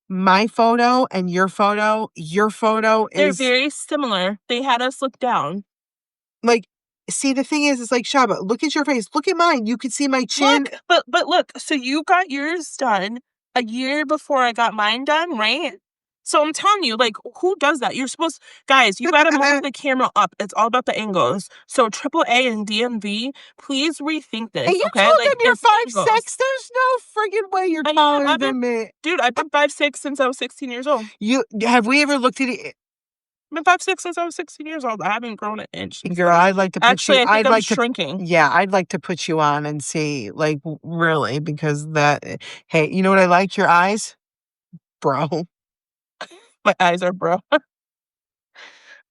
S1: my photo and your photo
S2: They're
S1: is
S2: very similar. They had us look down.
S1: like, see, the thing is, it's like, Shaba, look at your face. Look at mine. You can see my chin.
S2: Look, but look, so you got yours done a year before I got mine done, right? So I'm telling you, like, who does that? You're supposed, guys, you gotta move the camera up. It's all about the angles. So AAA and DMV, please rethink this,
S1: And you
S2: okay?
S1: told
S2: Like,
S1: them you're
S2: it's angles.
S1: 5'6". There's no friggin' way you're taller than me.
S2: Dude, I've been 5'6" since I was 16 years old.
S1: Have we ever looked at it?
S2: I've been 5'6" since I was 16 years old. I haven't grown an inch.
S1: Girl, I'd like to put
S2: Actually,
S1: you.
S2: I think
S1: I'd
S2: I'm
S1: like
S2: shrinking.
S1: Yeah, I'd like to put you on and see, like, really, because that. Hey, you know what I like? Your eyes, bro.
S2: My eyes are bro.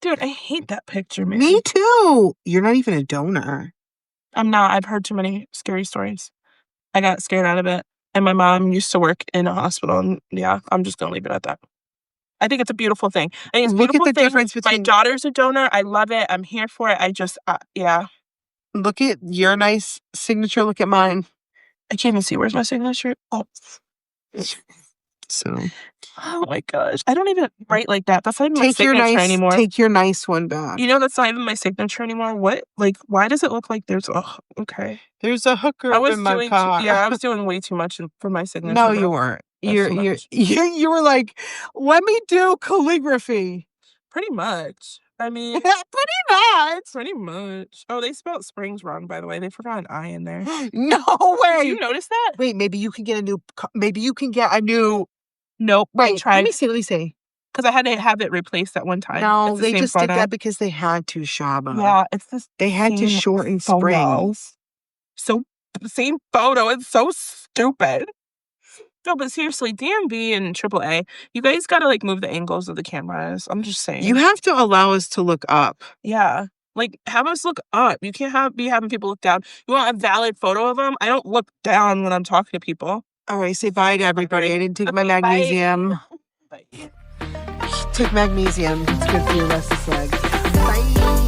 S2: Dude, I hate that picture, man.
S1: Me too. You're not even a donor.
S2: I'm not. I've heard too many scary stories. I got scared out of it. And my mom used to work in a hospital. And yeah, I'm just going to leave it at that. I think it's a beautiful thing. I think it's a
S1: Look at
S2: beautiful
S1: the
S2: thing.
S1: difference
S2: My
S1: between.
S2: daughter's a donor. I love it. I'm here for it. I just, yeah.
S1: Look at your nice signature. Look at mine.
S2: I can't even see. Where's my signature? Oh.
S1: So.
S2: Oh my gosh. I don't even write like that. That's not even my signature anymore.
S1: Take your nice one back.
S2: You know, that's not even my signature anymore. What? Like, why does it look like there's, oh, okay.
S1: There's a hooker up in my car.
S2: Yeah, I was doing way too much for my signature.
S1: No, you weren't. You were like, let me do calligraphy.
S2: Pretty much. I mean, pretty much. Oh, they spelled Springs wrong, by the way. They forgot an I in there.
S1: No way.
S2: Did you notice that?
S1: Wait, maybe you can get a new. Maybe you can get a new.
S2: Nope.
S1: Wait,
S2: I tried.
S1: Let me see.
S2: Because I had to have it replaced at one time.
S1: No, they just did that because they had to, Shaba.
S2: Yeah, it's this.
S1: They had to shorten Springs.
S2: So, the same photo. It's so stupid. No, but seriously, DMV and AAA, you guys gotta like move the angles of the cameras. I'm just saying.
S1: You have to allow us to look up.
S2: Yeah. Like, have us look up. You can't be having people look down. You want a valid photo of them? I don't look down when I'm talking to people.
S1: All right, say bye to everybody. I didn't take my magnesium.
S2: Bye.
S1: Take magnesium. It's good for your restless legs. Bye.